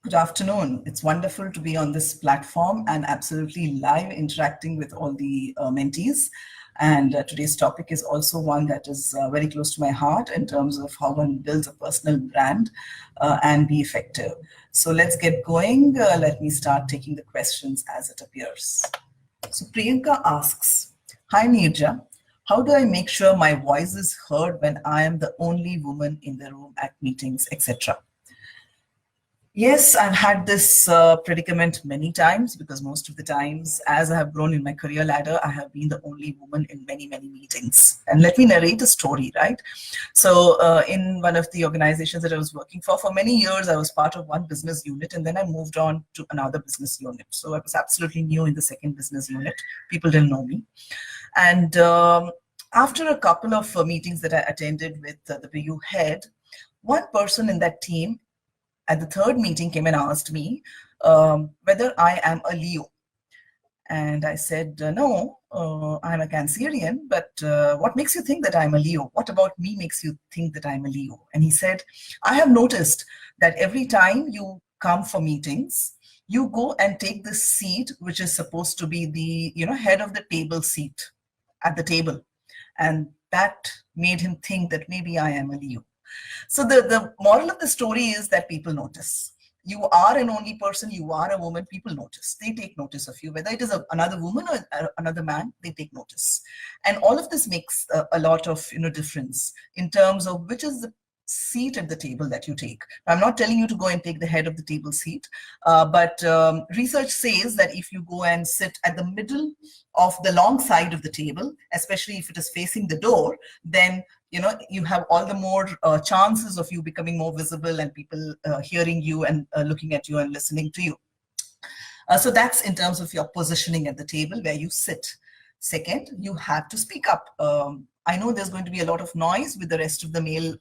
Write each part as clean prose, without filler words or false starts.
Good afternoon. It's wonderful to be on this platform and absolutely live interacting with all the mentees. And today's topic is also one that is very close to my heart in terms of how one builds a personal brand and be effective. So let's get going. Let me start taking the questions as it appears. So Priyanka asks, hi Neerja, how do I make sure my voice is heard when I am the only woman in the room at meetings, etc.? Yes, I've had this predicament many times because most of the times, as I have grown in my career ladder, I have been the only woman in many, many meetings. And let me narrate a story, right? So in one of the organizations that I was working for many years, I was part of one business unit and then I moved on to another business unit. So I was absolutely new in the second business unit. People didn't know me. And after a couple of meetings that I attended with the BU head, one person in that team at the third meeting came and asked me whether I am a Leo. And I said, no, I'm a Cancerian, but what makes you think that I'm a Leo? What about me makes you think that I'm a Leo? And he said, I have noticed that every time you come for meetings, you go and take this seat, which is supposed to be the head of the table seat at the table. And that made him think that maybe I am a Leo. So the moral of the story is that people notice. You are an only person, you are a woman, people notice. They take notice of you. Whether it is another woman or another man, they take notice. And all of this makes a lot of difference in terms of which is the seat at the table that you take. I'm not telling you to go and take the head of the table seat, but research says that if you go and sit at the middle of the long side of the table, especially if it is facing the door, then you have all the more chances of you becoming more visible and people hearing you and looking at you and listening to you. So that's in terms of your positioning at the table where you sit. Second, you have to speak up. I know there's going to be a lot of noise with the rest of the male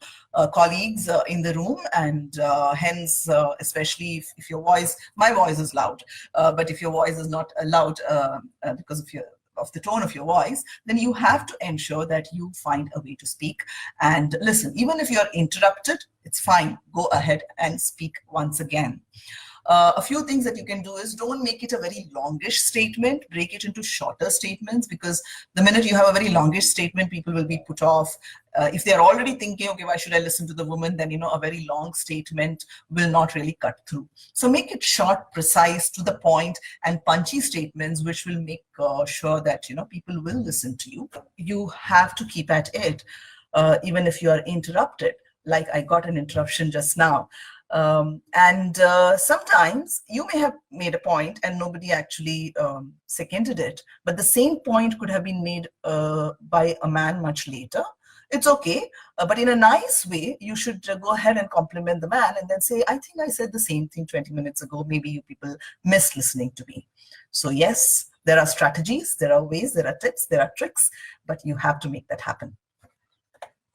colleagues in the room, and hence, especially if your voice, my voice is loud, but if your voice is not loud because of the tone of your voice, then you have to ensure that you find a way to speak and listen. Even if you're interrupted, it's fine. Go ahead and speak once again. A few things that you can do is don't make it a very longish statement, break it into shorter statements, because the minute you have a very longish statement, people will be put off. If they're already thinking, okay, why should I listen to the woman? Then, a very long statement will not really cut through. So make it short, precise, to the point, and punchy statements, which will make sure that, people will listen to you. You have to keep at it, even if you are interrupted. Like I got an interruption just now. Sometimes you may have made a point and nobody actually seconded it, but the same point could have been made by a man much later. It's okay, but in a nice way, you should go ahead and compliment the man and then say, I think I said the same thing 20 minutes ago. Maybe you people missed listening to me. So yes, there are strategies, there are ways, there are tips, there are tricks, but you have to make that happen.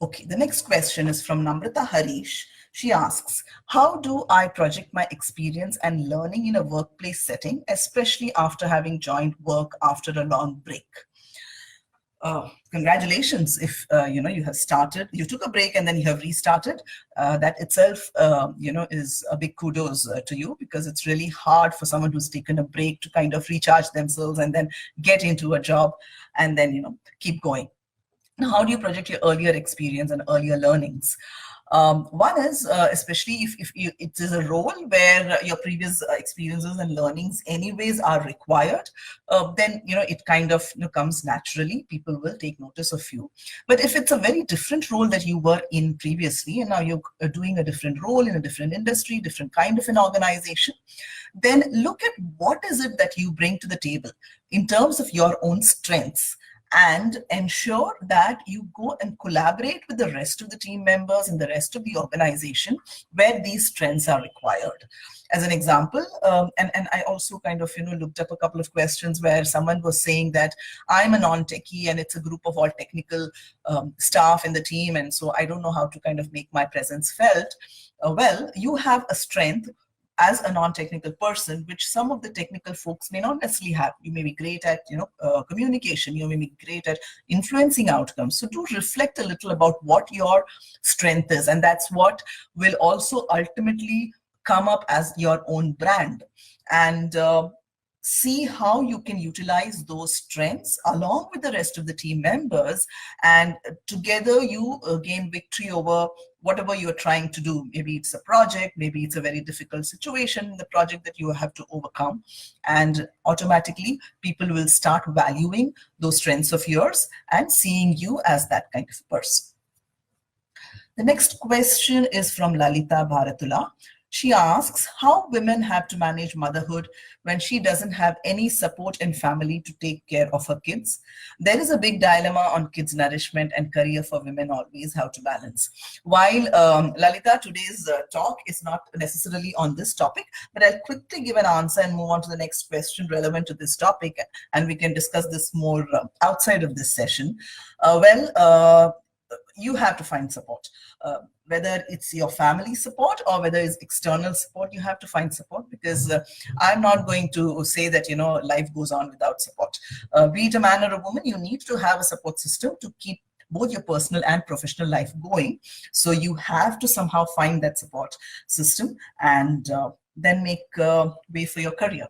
Okay, the next question is from Namrata Harish. She asks, how do I project my experience and learning in a workplace setting, especially after having joined work after a long break? Congratulations if you have started, you took a break and then you have restarted. That itself is a big kudos to you, because it's really hard for someone who's taken a break to kind of recharge themselves and then get into a job and then keep going. Now, how do you project your earlier experience and earlier learnings? One is, especially if it is a role where your previous experiences and learnings anyways are required, then it kind of comes naturally. People will take notice of you. But if it's a very different role that you were in previously and now you're doing a different role in a different industry, different kind of an organization, then look at what is it that you bring to the table in terms of your own strengths, and ensure that you go and collaborate with the rest of the team members and the rest of the organization where these strengths are required. As an example, and I also kind of looked up a couple of questions where someone was saying that I'm a non-techie and it's a group of all technical staff in the team, and so I don't know how to kind of make my presence felt. Well, you have a strength as a non-technical person, which some of the technical folks may not necessarily have. You may be great at communication, you may be great at influencing outcomes. So do reflect a little about what your strength is, and that's what will also ultimately come up as your own brand, and see how you can utilize those strengths along with the rest of the team members, and together you gain victory over whatever you're trying to do. Maybe it's a project, maybe it's a very difficult situation in the project that you have to overcome, and automatically people will start valuing those strengths of yours and seeing you as that kind of person. The next question is from Lalita Bharatula. She asks how women have to manage motherhood when she doesn't have any support in family to take care of her kids. There is a big dilemma on kids' nourishment and career for women always, how to balance. While Lalita, today's talk is not necessarily on this topic, but I'll quickly give an answer and move on to the next question relevant to this topic, and we can discuss this more outside of this session. You have to find support. Whether it's your family support or whether it's external support, you have to find support, because I'm not going to say that, you know, life goes on without support. Be it a man or a woman, you need to have a support system to keep both your personal and professional life going. So you have to somehow find that support system and then make way for your career.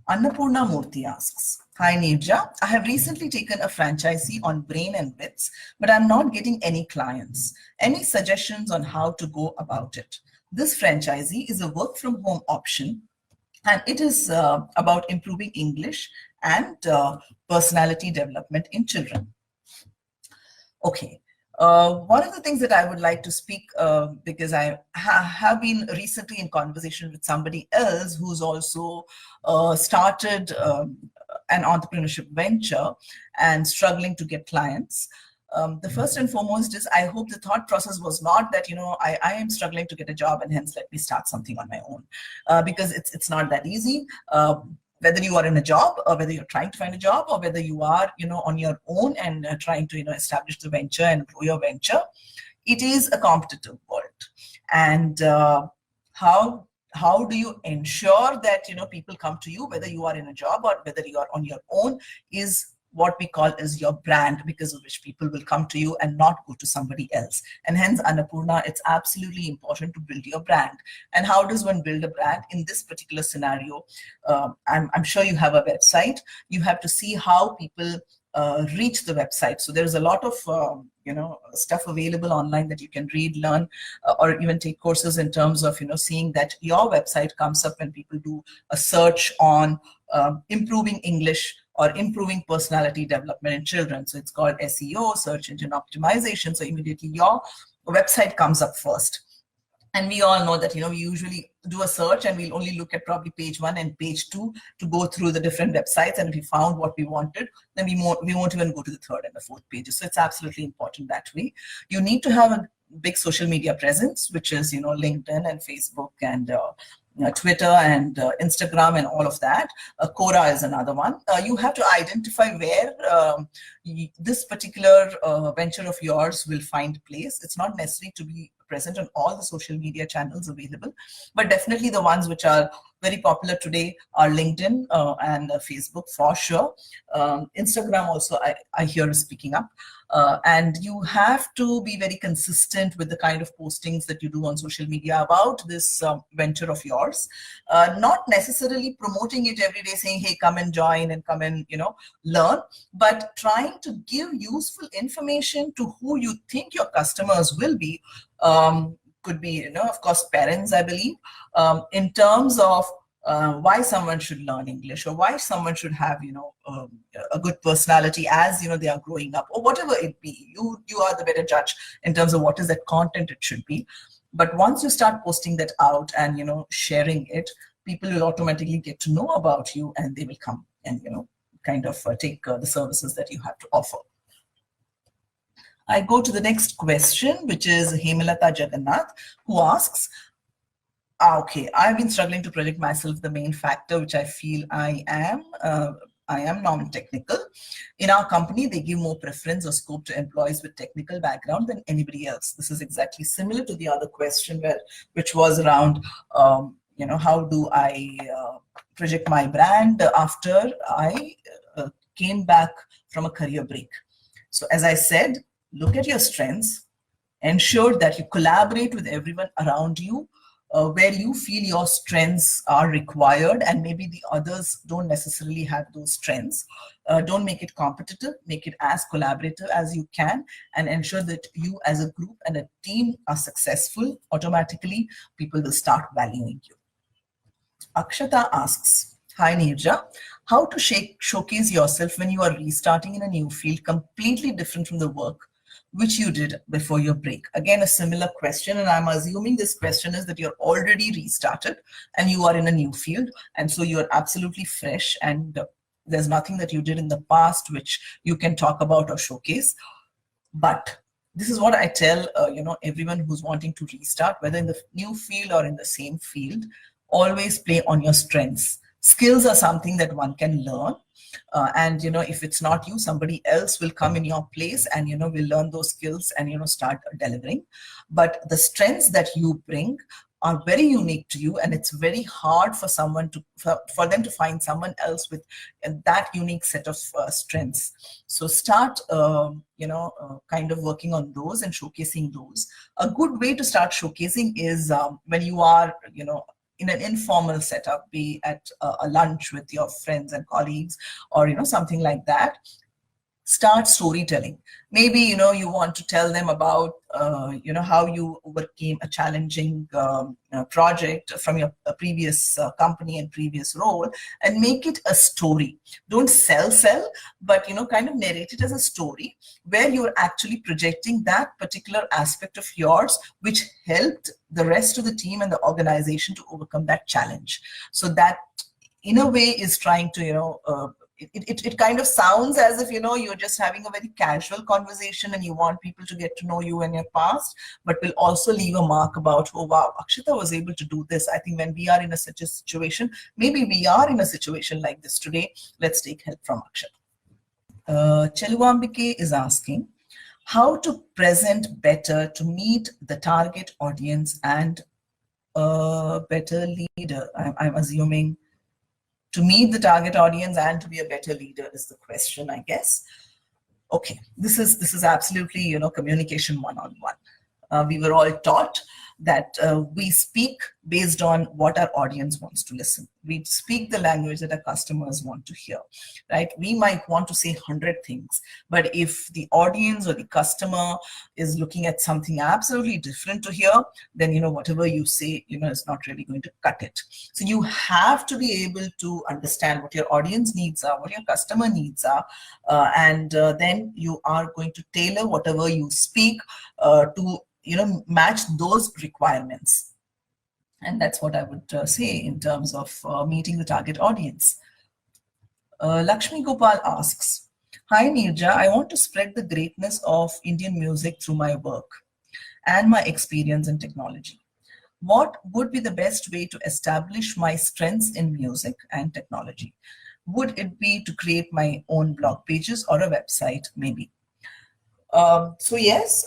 Annapurna Murthy asks, hi Neerja, I have recently taken a franchisee on Brain and Bits, but I'm not getting any clients. Any suggestions on how to go about it? This franchisee is a work from home option, and it is about improving English and personality development in children. Okay. One of the things that I would like to speak, because I have been recently in conversation with somebody else who's also started an entrepreneurship venture and struggling to get clients. The first and foremost is, I hope the thought process was not that, you know, I am struggling to get a job and hence let me start something on my own, because it's not that easy. Whether you are in a job or whether you're trying to find a job or whether you are, you know, on your own and trying to, you know, establish the venture and grow your venture, it is a competitive world. And how do you ensure that, you know, people come to you, whether you are in a job or whether you are on your own, is what we call is your brand, because of which people will come to you and not go to somebody else. And hence, Annapurna, it's absolutely important to build your brand. And how does one build a brand in this particular scenario? I'm sure you have a website. You have to see how people reach the website. So there's a lot of you know, stuff available online that you can read, learn, or even take courses in terms of, you know, seeing that your website comes up when people do a search on improving English or improving personality development in children. So it's called SEO, search engine optimization. So immediately your website comes up first. And we all know that, you know, we usually do a search and we'll only look at probably page 1 and page 2 to go through the different websites. And if we found what we wanted, then we won't even go to the 3rd and the 4th pages. So it's absolutely important that way. You need to have a big social media presence, which is, you know, LinkedIn and Facebook and Twitter and Instagram and all of that. Quora is another one. You have to identify where this particular venture of yours will find place. It's not necessary to be present on all the social media channels available, but definitely the ones which are very popular today are LinkedIn and Facebook for sure. Instagram also I hear is picking up. And you have to be very consistent with the kind of postings that you do on social media about this venture of yours. Not necessarily promoting it every day, saying, hey, come and join and come and, you know, learn, but trying to give useful information to who you think your customers will be. Could be, you know, of course, parents, I believe, in terms of why someone should learn English or why someone should have, you know, a good personality as, you know, they are growing up, or whatever it be. You are the better judge in terms of what is that content it should be. But once you start posting that out and, you know, sharing it, people will automatically get to know about you and they will come and, you know, kind of take the services that you have to offer. I go to the next question, which is Hemalata Jagannath, who asks, okay, I've been struggling to project myself the main factor, which I feel I am non-technical. In our company, they give more preference or scope to employees with technical background than anybody else. This is exactly similar to the other question which was around, you know, how do I project my brand after I came back from a career break. So as I said, look at your strengths, ensure that you collaborate with everyone around you, where you feel your strengths are required and maybe the others don't necessarily have those strengths. Don't make it competitive, make it as collaborative as you can, and ensure that you as a group and a team are successful. Automatically, people will start valuing you. Akshata asks, hi Neerja, how to showcase yourself when you are restarting in a new field completely different from the work which you did before your break? Again, a similar question, and I'm assuming this question is that you're already restarted and you are in a new field, and so you're absolutely fresh, and there's nothing that you did in the past which you can talk about or showcase. But this is what I tell everyone who's wanting to restart, whether in the new field or in the same field. Always play on your strengths. Skills are something that one can learn. And if it's not you, somebody else will come in your place and will learn those skills and start delivering. But the strengths that you bring are very unique to you, and it's very hard for someone to for them to find someone else with that unique set of strengths. So start kind of working on those and showcasing those. A good way to start showcasing is when you are in an informal setup, be at a lunch with your friends and colleagues, or something like that. Start storytelling. Maybe you want to tell them about how you overcame a challenging project from your previous company and previous role, and make it a story. Don't sell, but kind of narrate it as a story where you're actually projecting that particular aspect of yours which helped the rest of the team and the organization to overcome that challenge. So that in a way is trying to it kind of sounds as if you're just having a very casual conversation and you want people to get to know you and your past, but will also leave a mark about, oh wow, Akshita was able to do this. I think when we are in such a situation, maybe we are in a situation like this today, let's take help from Akshita. Cheluambike is asking, how to present better to meet the target audience and a better leader. I'm assuming to meet the target audience and to be a better leader is the question, I guess. Okay, this is absolutely communication one-on-one. We were all taught that we speak based on what our audience wants to listen. We speak the language that our customers want to hear, right? We might want to say 100 things, but if the audience or the customer is looking at something absolutely different to hear, then whatever you say is not really going to cut it. So you have to be able to understand what your audience needs are, what your customer needs are, and then you are going to tailor whatever you speak to match those requirements. And that's what I would say in terms of meeting the target audience. Lakshmi Gopal asks, hi Neerja, I want to spread the greatness of Indian music through my work and my experience in technology. What would be the best way to establish my strengths in music and technology? Would it be to create my own blog pages or a website, maybe? So yes,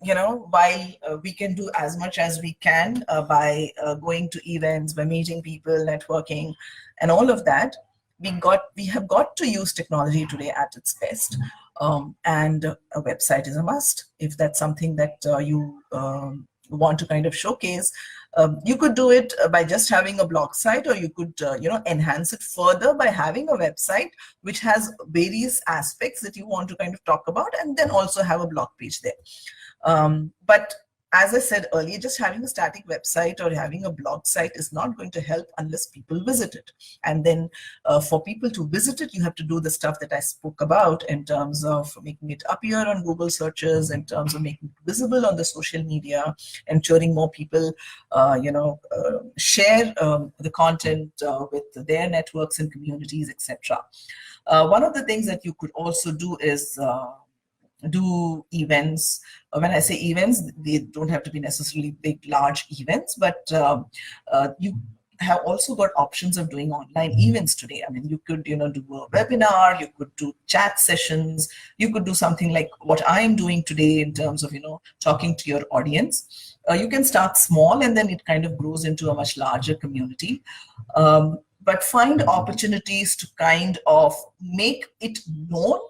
while we can do as much as we can by going to events, by meeting people, networking, and all of that, we have got to use technology today at its best. And a website is a must. If that's something that you want to kind of showcase, you could do it by just having a blog site, or you could enhance it further by having a website which has various aspects that you want to kind of talk about, and then also have a blog page there. But as I said earlier, just having a static website or having a blog site is not going to help unless people visit it. And then for people to visit it, you have to do the stuff that I spoke about in terms of making it appear on Google searches, in terms of making it visible on the social media, ensuring more people, share the content with their networks and communities, etc. One of the things that you could also do is do events. When I say events, they don't have to be necessarily big, large events, but you have also got options of doing online events today. I mean, you could, do a webinar, you could do chat sessions, you could do something like what I am doing today in terms of, talking to your audience. You can start small and then it kind of grows into a much larger community. But find opportunities to kind of make it known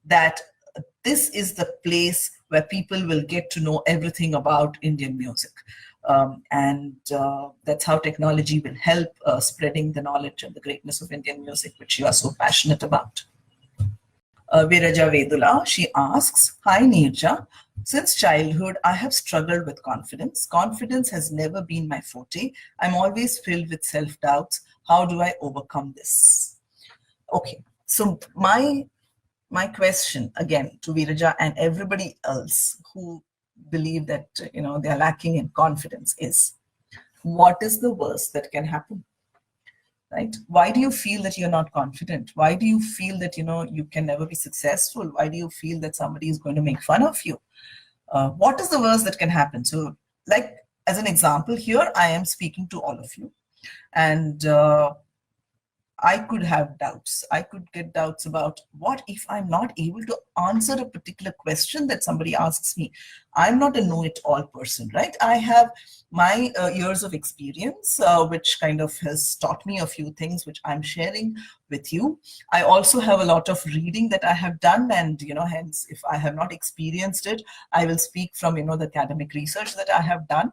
that this is the place where people will get to know everything about Indian music. And that's how technology will help spreading the knowledge and the greatness of Indian music, which you are so passionate about. Viraja Vedula, she asks, "Hi Neerja, since childhood, I have struggled with confidence. Confidence has never been my forte. I'm always filled with self-doubts. How do I overcome this?" Okay, so my question again to Viraja and everybody else who believe that they're lacking in confidence is, what is the worst that can happen? Right? Why do you feel that you're not confident? Why do you feel that you can never be successful? Why do you feel that somebody is going to make fun of you? What is the worst that can happen? So, like as an example, here I am speaking to all of you, and I could have doubts. I could get doubts about what if I'm not able to answer a particular question that somebody asks me. I'm not a know-it-all person, right? I have my years of experience, which kind of has taught me a few things, which I'm sharing with you. I also have a lot of reading that I have done, and hence, if I have not experienced it, I will speak from the academic research that I have done.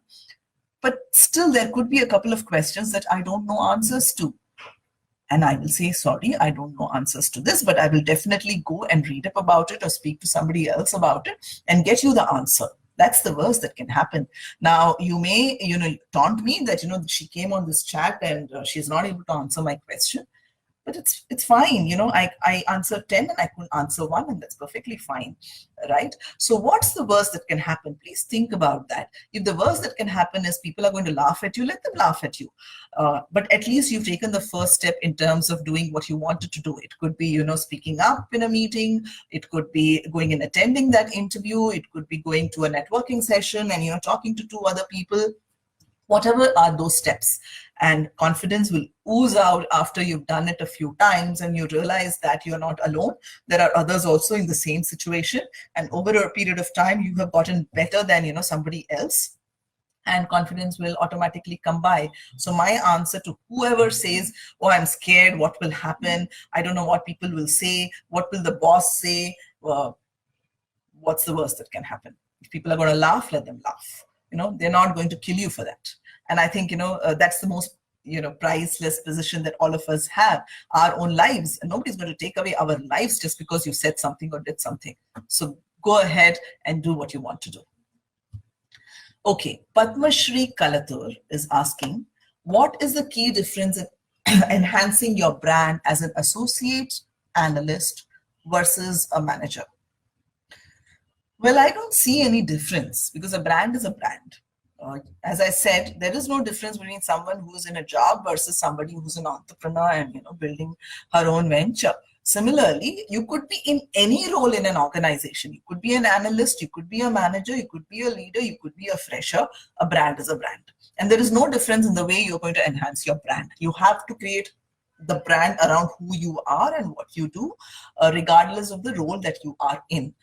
But still, there could be a couple of questions that I don't know answers to. And I will say, sorry, I don't know answers to this, but I will definitely go and read up about it or speak to somebody else about it and get you the answer. That's the worst that can happen. Now, you may, taunt me that, she came on this chat and she's not able to answer my question. But it's fine, I answered 10 and I couldn't answer 1, and that's perfectly fine, right? So what's the worst that can happen? Please think about that. If the worst that can happen is people are going to laugh at you, let them laugh at you. But at least you've taken the first step in terms of doing what you wanted to do. It could be, speaking up in a meeting. It could be going and attending that interview. It could be going to a networking session and, talking to 2 other people. Whatever are those steps, and confidence will ooze out after you've done it a few times and you realize that you're not alone. There are others also in the same situation, and over a period of time you have gotten better than somebody else, and confidence will automatically come by. So my answer to whoever says, "Oh, I'm scared, what will happen? I don't know what people will say, what will the boss say?" What's the worst that can happen? If people are going to laugh, let them laugh. They're not going to kill you for that. And I think, that's the most, priceless position that all of us have, our own lives. And nobody's going to take away our lives just because you said something or did something. So go ahead and do what you want to do. Okay, Padma Shri Kalatur is asking, what is the key difference in enhancing your brand as an associate analyst versus a manager? Well, I don't see any difference, because a brand is a brand. As I said, there is no difference between someone who's in a job versus somebody who's an entrepreneur and building her own venture. Similarly, you could be in any role in an organization. You could be an analyst, you could be a manager, you could be a leader, you could be a fresher. A brand is a brand. And there is no difference in the way you're going to enhance your brand. You have to create the brand around who you are and what you do, regardless of the role that you are in.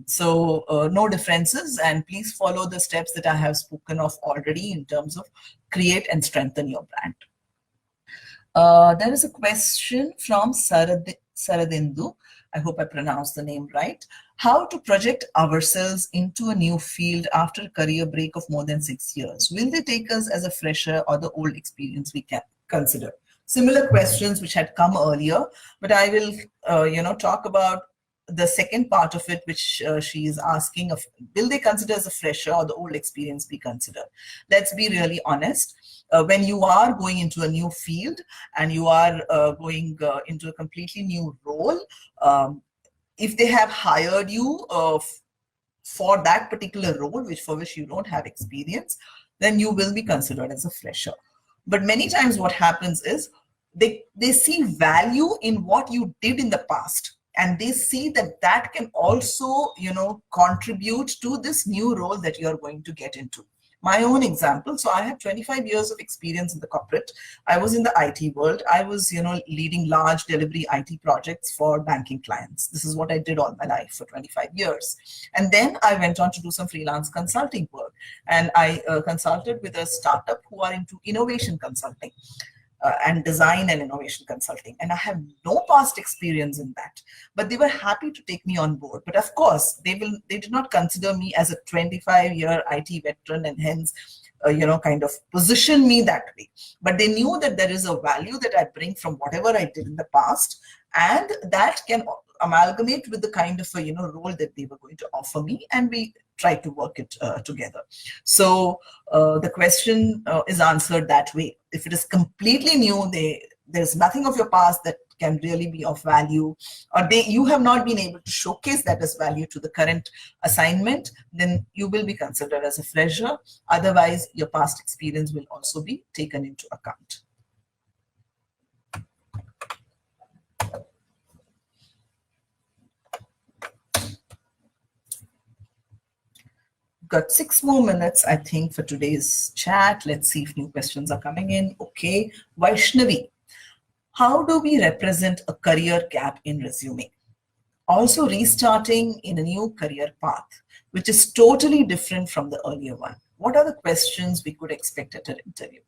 So no differences, and please follow the steps that I have spoken of already in terms of create and strengthen your brand. There is a question from Saradindu. I hope I pronounced the name right. How to project ourselves into a new field after a career break of more than 6 years? Will they take us as a fresher or the old experience we can consider? Similar questions which had come earlier, but I will, talk about the second part of it, which she is asking of, will they consider as a fresher or the old experience be considered? Let's be really honest. When you are going into a new field and you are going into a completely new role, if they have hired you for that particular role, for which you don't have experience, then you will be considered as a fresher. But many times what happens is they see value in what you did in the past, and they see that that can also, contribute to this new role that you're going to get into. My own example, so I have 25 years of experience in the corporate. I was in the IT world. I was, leading large delivery IT projects for banking clients. This is what I did all my life for 25 years. And then I went on to do some freelance consulting work. And I consulted with a startup who are into innovation consulting. And design and innovation consulting. And I have no past experience in that, but they were happy to take me on board. But of course, they did not consider me as a 25-year IT veteran, and hence kind of position me that way. But they knew that there is a value that I bring from whatever I did in the past, and that can amalgamate with the kind of a role that they were going to offer me, and we try to work it together. So the question is answered that way. If it is completely new, there's nothing of your past that can really be of value, or you have not been able to showcase that as value to the current assignment, then you will be considered as a fresher. Otherwise, your past experience will also be taken into account. Got 6 more minutes, I think, for today's chat. Let's see if new questions are coming in. Okay, Vaishnavi, how do we represent a career gap in resume? Also restarting in a new career path, which is totally different from the earlier one. What are the questions we could expect at an interview?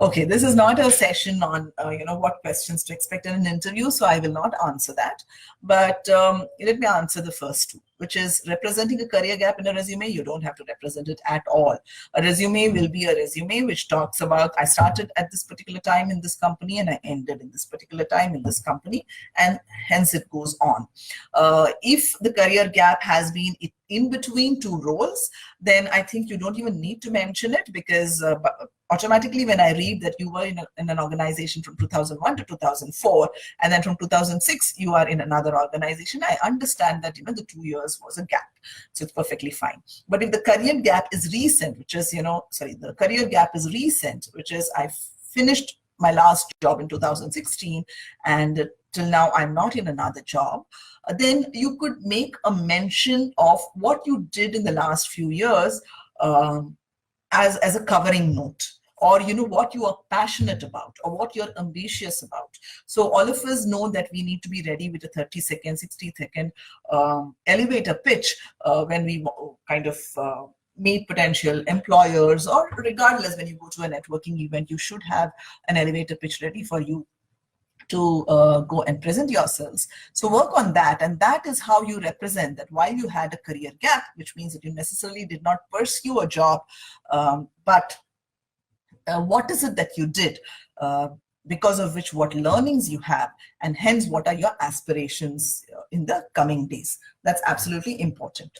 Okay, this is not a session on what questions to expect in an interview, so I will not answer that. But let me answer the first two, which is representing a career gap in a resume. You don't have to represent it at all. A resume will be a resume which talks about, I started at this particular time in this company and I ended in this particular time in this company, and hence it goes on. If the career gap has been in between 2 roles, then I think you don't even need to mention it, because automatically when I read that you were in an organization from 2001 to 2004, and then from 2006 you are in another organization, I understand that the 2 years was a gap, so it's perfectly fine. But if the career gap is recent, which is the career gap is recent, which is I finished my last job in 2016 and till now I'm not in another job, then you could make a mention of what you did in the last few years as a covering note, or what you are passionate about or what you're ambitious about. So all of us know that we need to be ready with a 30-second, 60-second elevator pitch when we kind of meet potential employers, or regardless, when you go to a networking event, you should have an elevator pitch ready for you to go and present yourselves. So work on that, and that is how you represent that while you had a career gap, which means that you necessarily did not pursue a job, but what is it that you did, because of which what learnings you have, and hence what are your aspirations in the coming days. That's absolutely important.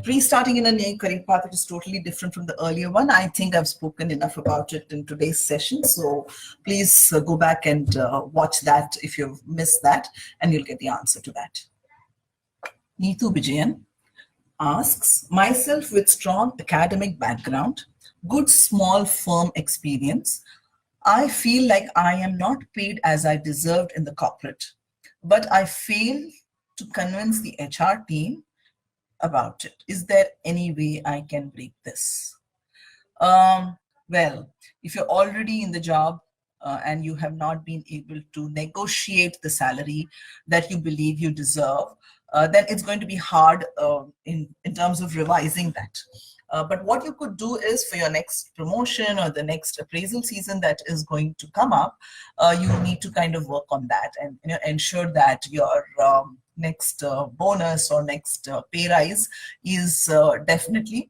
Restarting in a new career path, it is totally different from the earlier one. I think I've spoken enough about it in today's session, so please go back and watch that if you've missed that, and you'll get the answer to that. Neetu Vijayan asks, myself with strong academic background, good small firm experience, I feel like I am not paid as I deserved in the corporate, but I fail to convince the HR team about it. Is there any way I can break this? Well, if you're already in the job and you have not been able to negotiate the salary that you believe you deserve, then it's going to be hard in terms of revising that. But what you could do is, for your next promotion or the next appraisal season that is going to come up, you need to kind of work on that and ensure that your next bonus or next pay rise is definitely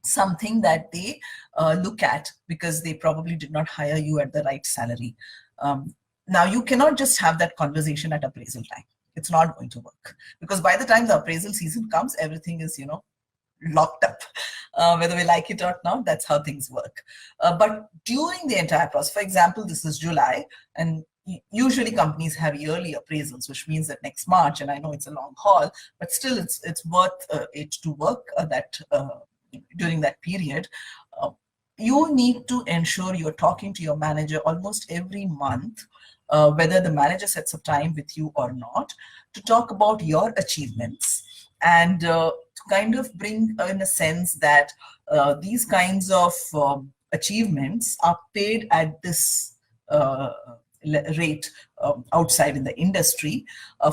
something that they look at, because they probably did not hire you at the right salary. Now, you cannot just have that conversation at appraisal time. It's not going to work, because by the time the appraisal season comes, everything is, locked up. Whether we like it or not, that's how things work. But during the entire process, for example, this is July, and usually companies have yearly appraisals, which means that next March, and I know it's a long haul, but still it's worth it to work during that period. You need to ensure you're talking to your manager almost every month, whether the manager sets up time with you or not, to talk about your achievements, and to kind of bring in a sense that these kinds of achievements are paid at this rate outside in the industry.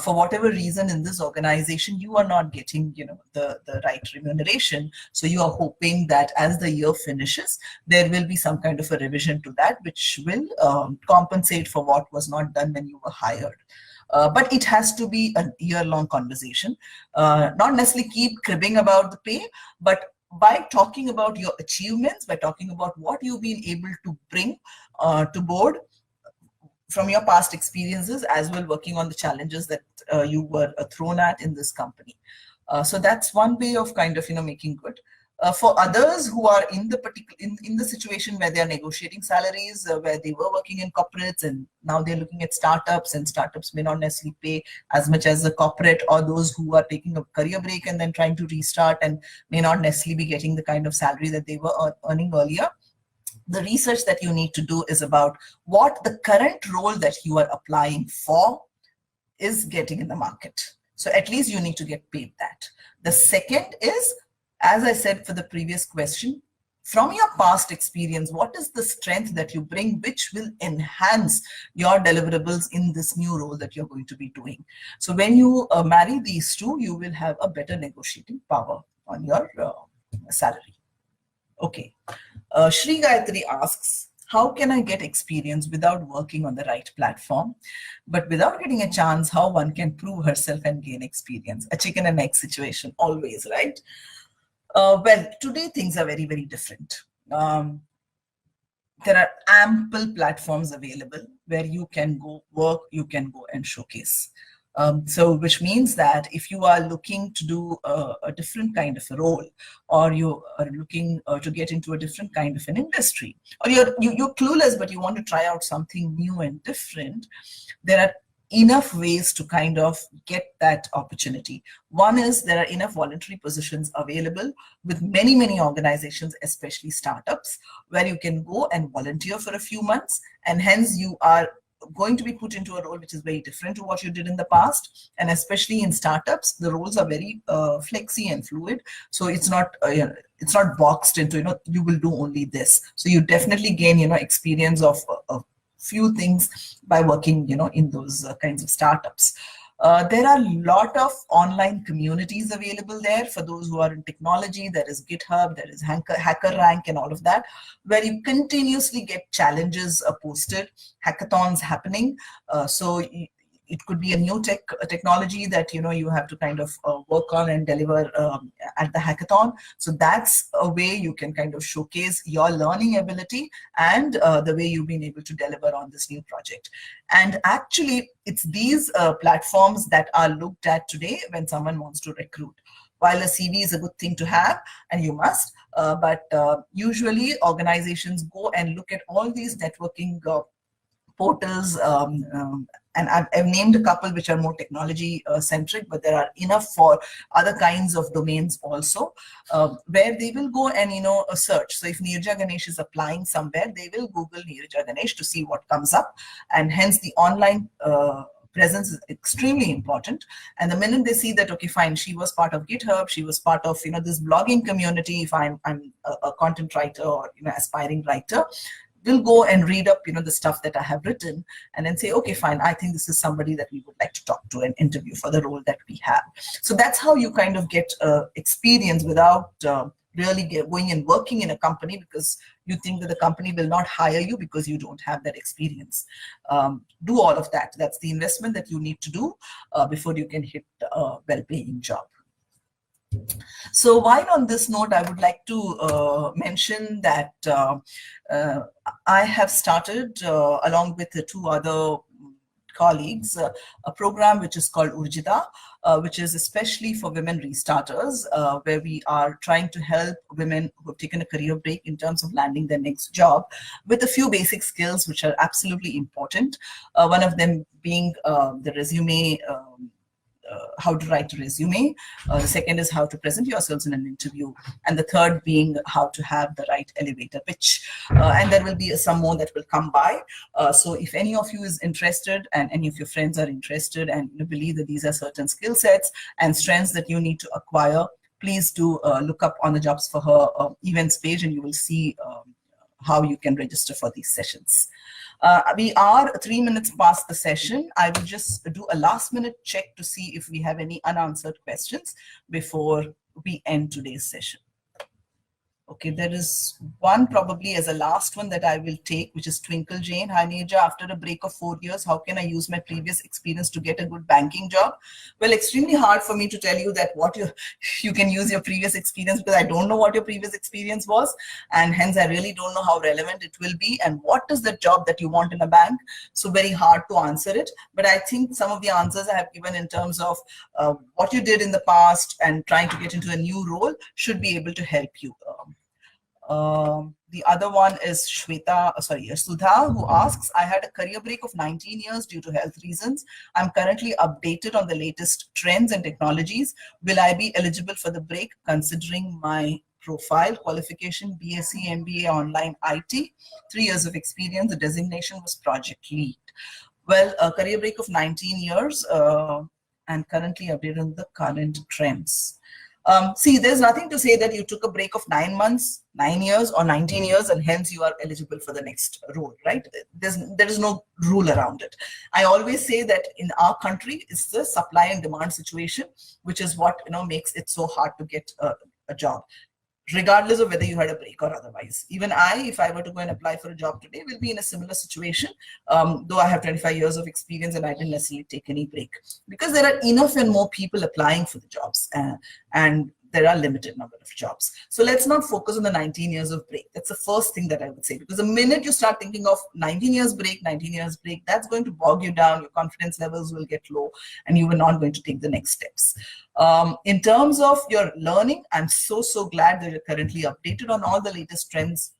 For whatever reason in this organization, you are not getting the right remuneration. So you are hoping that as the year finishes, there will be some kind of a revision to that, which will compensate for what was not done when you were hired. But it has to be a year-long conversation. Not necessarily keep cribbing about the pay, but by talking about your achievements, by talking about what you've been able to bring to board from your past experiences, as well working on the challenges that you were thrown at in this company. So that's one way of kind of, making good. For others who are in the in the situation where they are negotiating salaries, where they were working in corporates and now they're looking at startups, and startups may not necessarily pay as much as the corporate, or those who are taking a career break and then trying to restart and may not necessarily be getting the kind of salary that they were earning earlier. The research that you need to do is about what the current role that you are applying for is getting in the market. So at least you need to get paid that. The second is, as I said for the previous question, from your past experience, what is the strength that you bring which will enhance your deliverables in this new role that you're going to be doing? So when you marry these two, you will have a better negotiating power on your salary. Okay. Shri Gayatri asks, how can I get experience without working on the right platform? But without getting a chance, how one can prove herself and gain experience? A chicken and egg situation, always, right? Well, today things are very, very different. There are ample platforms available where you can go work, you can go and showcase. So which means that if you are looking to do a different kind of a role, or you are looking to get into a different kind of an industry, or you're clueless but you want to try out something new and different, there are enough ways to kind of get that opportunity. One is there are enough voluntary positions available with many, many organizations, especially startups, where you can go and volunteer for a few months, and hence you are going to be put into a role which is very different to what you did in the past. And especially in startups, the roles are very flexy and fluid. So it's not boxed into, you will do only this. So you definitely gain, experience of few things by working, in those kinds of startups. There are a lot of online communities available there for those who are in technology. There is GitHub, there is HackerRank and all of that, where you continuously get challenges posted, hackathons happening. So it could be a new technology that you have to kind of work on and deliver at the hackathon. So that's a way you can kind of showcase your learning ability and the way you've been able to deliver on this new project. And actually, it's these platforms that are looked at today when someone wants to recruit. While a CV is a good thing to have, and you must, but usually organizations go and look at all these networking portals, and I've named a couple which are more technology centric, but there are enough for other kinds of domains also, where they will go and search. So if Neerja Ganesh is applying somewhere, they will Google Neerja Ganesh to see what comes up, and hence the online presence is extremely important. And the minute they see that, okay, fine, she was part of GitHub, she was part of this blogging community, if I'm a content writer or aspiring writer, will go and read up the stuff that I have written, and then say, okay, fine, I think this is somebody that we would like to talk to and interview for the role that we have. So that's how you kind of get experience without really going and working in a company, because you think that the company will not hire you because you don't have that experience. Do all of that. That's the investment that you need to do before you can hit a well-paying job. So while on this note, I would like to mention that I have started, along with the two other colleagues, a program which is called Urjita, which is especially for women restarters, where we are trying to help women who have taken a career break in terms of landing their next job with a few basic skills which are absolutely important. One of them being the resume, how to write a resume. The second is how to present yourselves in an interview. And the third being how to have the right elevator pitch. And there will be some more that will come by. So if any of you is interested, and any of your friends are interested, and you believe that these are certain skill sets and strengths that you need to acquire, please do look up on the JobsForHer events page, and you will see how you can register for these sessions. We are 3 minutes past the session. I will just do a last minute check to see if we have any unanswered questions before we end today's session. Okay, there is one probably as a last one that I will take, which is Twinkle Jane. Hi, Neerja. After a break of 4 years, how can I use my previous experience to get a good banking job? Well, extremely hard for me to tell you that what you can use your previous experience, because I don't know what your previous experience was, and hence I really don't know how relevant it will be and what is the job that you want in a bank. So very hard to answer it. But I think some of the answers I have given in terms of what you did in the past and trying to get into a new role should be able to help you. The other one is Sudha, who asks, I had a career break of 19 years due to health reasons. I'm currently updated on the latest trends and technologies. Will I be eligible for the break considering my profile, qualification, BSc, MBA, online IT, 3 years of experience, the designation was project lead. Well, a career break of 19 years and currently updated on the current trends. See, there's nothing to say that you took a break of 9 months, 9 years, or 19 years, and hence you are eligible for the next role, right? There is no rule around it. I always say that in our country, it's the supply and demand situation, which is what makes it so hard to get a job, regardless of whether you had a break or otherwise. Even if I were to go and apply for a job today, will be in a similar situation, though I have 25 years of experience and I didn't necessarily take any break, because there are enough and more people applying for the jobs, and there are limited number of jobs. So let's not focus on the 19 years of break. That's the first thing that I would say, because the minute you start thinking of 19 years break, that's going to bog you down. Your confidence levels will get low and you are not going to take the next steps. In terms of your learning, I'm so glad that you're currently updated on all the latest trends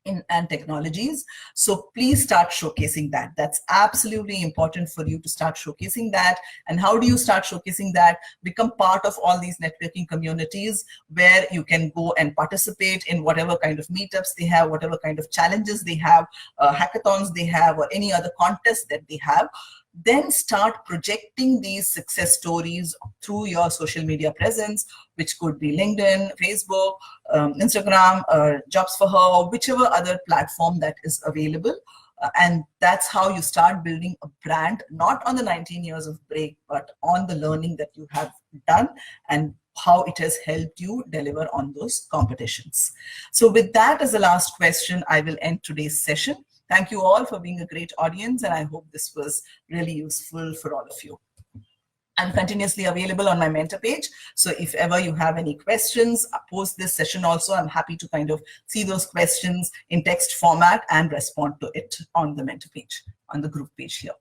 and technologies. So please start showcasing that. That's absolutely important for you to start showcasing that. And how do you start showcasing that? Become part of all these networking communities where you can go and participate in whatever kind of meetups they have, whatever kind of challenges they have, hackathons they have, or any other contests that they have. Then start projecting these success stories through your social media presence, which could be LinkedIn, Facebook, Instagram, JobsForHer, whichever other platform that is available. And that's how you start building a brand, not on the 19 years of break, but on the learning that you have done and how it has helped you deliver on those competitions. So with that as the last question, I will end today's session. Thank you all for being a great audience, and I hope this was really useful for all of you. I'm continuously available on my mentor page. So if ever you have any questions, post this session also. I'm happy to kind of see those questions in text format and respond to it on the mentor page, on the group page here.